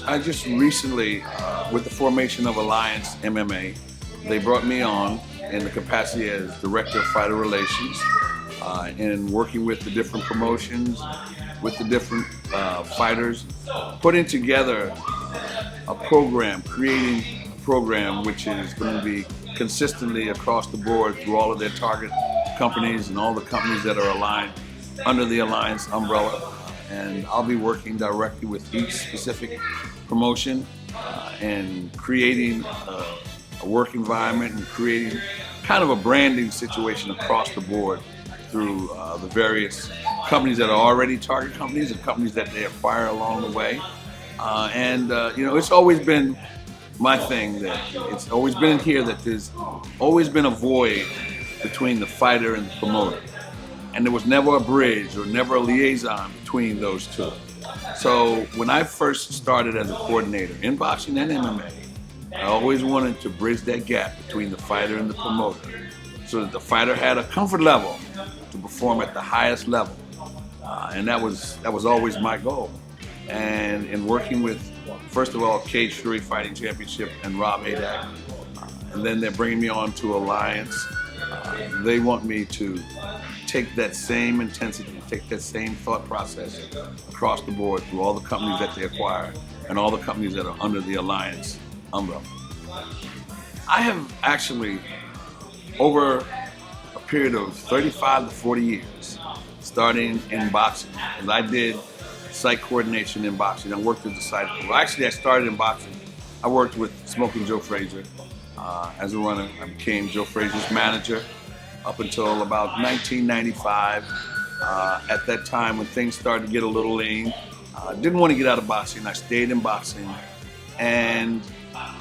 I just recently, with the formation of Alliance MMA, they brought me on in the capacity as Director of Fighter Relations, in working with the different promotions, with the different fighters, putting together a program, creating a program which is going to be consistently across the board through all of their target companies and all the companies that are aligned under the Alliance umbrella. And I'll be working directly with each specific promotion and creating a work environment and creating kind of a branding situation across the board through the various companies that are already target companies and companies that they acquire along the way. You know, it's always been my thing that it's always been here that there's always been a void between the fighter and the promoter. And there was never a bridge or never a liaison between those two. So when I first started as a coordinator in boxing and MMA, I always wanted to bridge that gap between the fighter and the promoter so that the fighter had a comfort level to perform at the highest level. And that was always my goal. And in working with, first of all, Cage Fury Fighting Championship and Rob Adak, and then they're bringing me on to Alliance, they want me to take that same intensity, take that same thought process across the board through all the companies that they acquire and all the companies that are under the Alliance umbrella. I have actually, over a period of 35 to 40 years, starting in boxing, and I did site coordination in boxing. I worked as a site. Well, actually, I started in boxing. I worked with Smokin Joe Frasier as a runner. I became Joe Frazier's manager up until about 1995. At that time, when things started to get a little lean, didn't want to get out of boxing. I stayed in boxing, and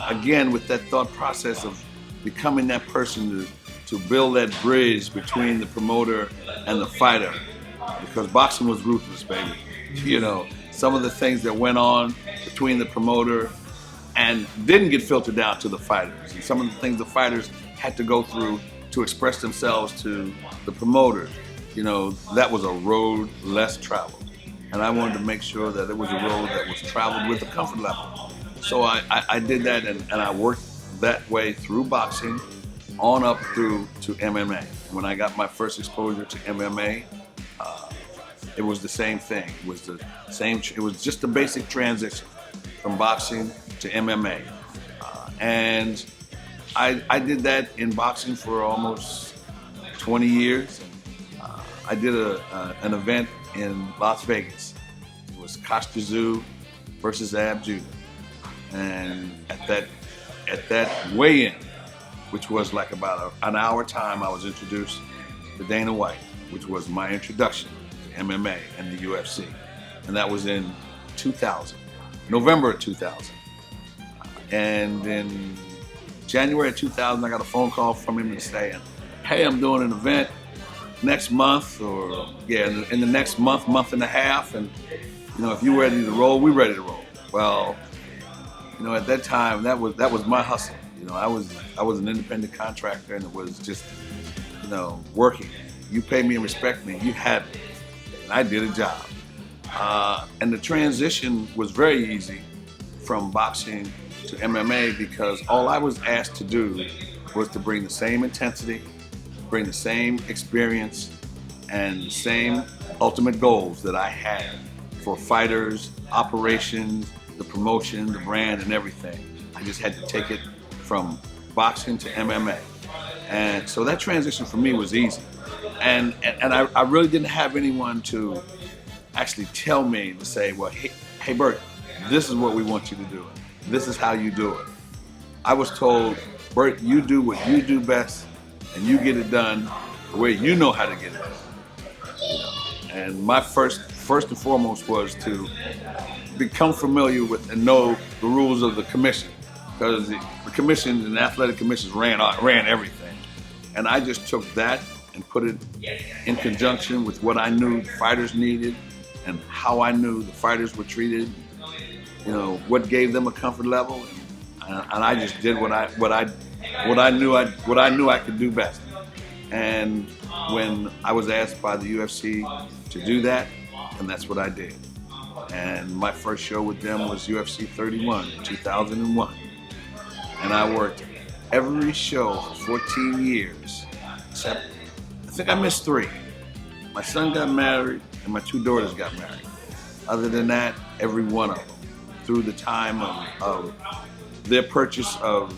again, with that thought process of becoming that person to build that bridge between the promoter and the fighter, because boxing was ruthless, baby. You know, some of the things that went on between the promoter and didn't get filtered down to the fighters, and some of the things the fighters had to go through to express themselves to the promoters, you know, that was a road less traveled. And I wanted to make sure that it was a road that was traveled with a comfort level. So I did that, and I worked that way through boxing on up through to MMA. When I got my first exposure to MMA, it was the same thing. It was the same. It was just a basic transition from boxing to MMA, and I did that in boxing for almost 20 years. I did an event in Las Vegas. It was Costa Zoo versus Ab Judah, and at that weigh-in, which was like about an hour time, I was introduced to Dana White, which was my introduction to MMA and the UFC, and that was in 2000, November of 2000, and in January of 2000, I got a phone call from him saying, "Hey, I'm doing an event next month, or in the next month and a half, and you know, if you're ready to roll, we're ready to roll." Well, you know, at that time, that was my hustle. You know, I was an independent contractor, and it was just, you know, working. You pay me and respect me. You had me, and I did a job. And the transition was very easy from boxing to MMA, because all I was asked to do was to bring the same intensity, bring the same experience, and the same ultimate goals that I had for fighters, operations, the promotion, the brand, and everything. I just had to take it from boxing to MMA. And so that transition for me was easy. And I really didn't have anyone to actually tell me to say, well, hey Burt, this is what we want you to do. This is how you do it. I was told, Burt, you do what you do best, and you get it done the way you know how to get it done. You know? And my first and foremost was to become familiar with and know the rules of the commission, because the commission and the athletic commissions ran everything. And I just took that and put it in conjunction with what I knew the fighters needed and how I knew the fighters were treated, you know, what gave them a comfort level, and I just did what I knew I could do best. And when I was asked by the UFC to do that, and that's what I did. And my first show with them was UFC 31 in 2001. And I worked every show for 14 years, except I think I missed 3. My son got married and my 2 daughters got married. Other than that, every one of them, through the time of their purchase of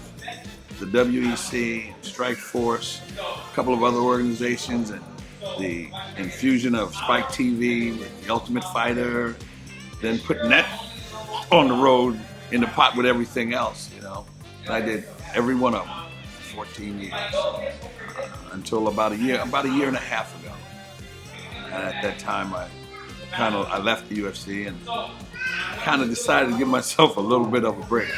the WEC, Strike Force, a couple of other organizations, and the infusion of Spike TV with The Ultimate Fighter, then putting that on the road in the pot with everything else, you know. And I did every one of them for 14 years until about a year and a half ago. And at that time, I left the UFC and kind of decided to give myself a little bit of a break.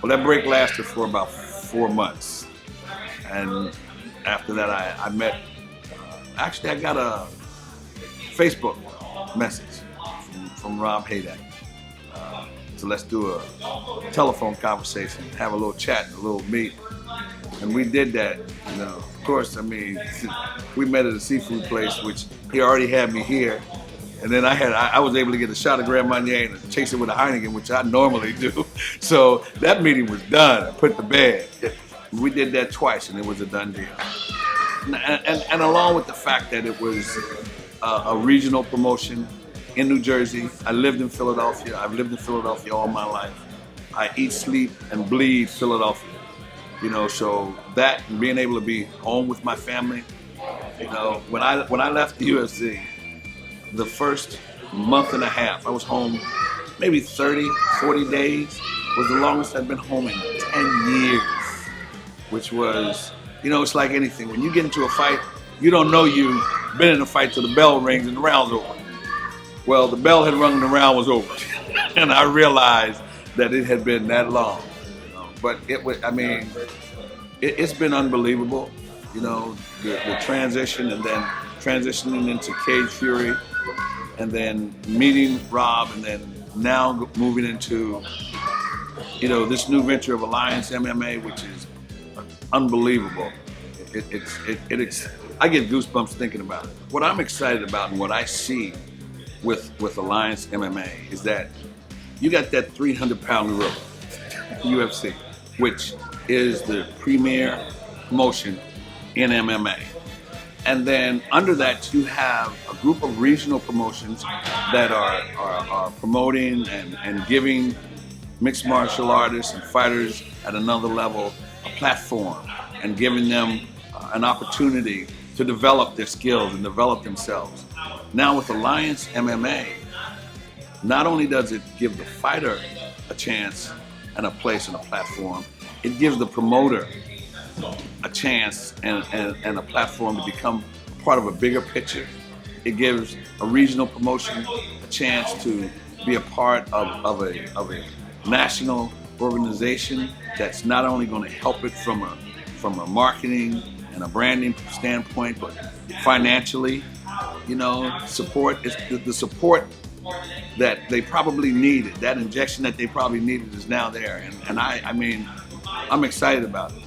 Well, that break lasted for about 4 months. And after that, I met, actually I got a Facebook message from Rob Hayden. So let's do a telephone conversation, have a little chat, a little meet. And we did that, you know. Of course, I mean, we met at a seafood place, which he already had me here. And then I was able to get a shot of Grand Marnier and chase it with a Heineken, which I normally do. So that meeting was done, I put to bed. We did that twice and it was a done deal. And along with the fact that it was a regional promotion in New Jersey, I lived in Philadelphia. I've lived in Philadelphia all my life. I eat, sleep, and bleed Philadelphia. You know, so that and being able to be home with my family, you know, when I left the UFC, the first month and a half, I was home maybe 30, 40 days, was the longest I'd been home in 10 years, which was, you know, it's like anything. When you get into a fight, you don't know you've been in a fight till the bell rings and the round's over. Well, the bell had rung and the round was over. And I realized that it had been that long. You know? But it was, I mean, it's been unbelievable, you know, the transition and then transitioning into Cage Fury and then meeting Rob and then now moving into, you know, this new venture of Alliance MMA, which is unbelievable. I get goosebumps thinking about it. What I'm excited about and what I see with Alliance MMA is that you got that 300-pound gorilla, UFC, which is the premier promotion in MMA. And then under that, you have a group of regional promotions that are promoting and giving mixed martial artists and fighters at another level a platform and giving them an opportunity to develop their skills and develop themselves. Now with Alliance MMA, not only does it give the fighter a chance and a place and a platform, it gives the promoter a chance and a platform to become part of a bigger picture. It gives a regional promotion a chance to be a part of a national organization that's not only going to help it from a marketing and a branding standpoint, but financially, you know, support is the support that they probably needed. That injection that they probably needed is now there, and I mean, I'm excited about it.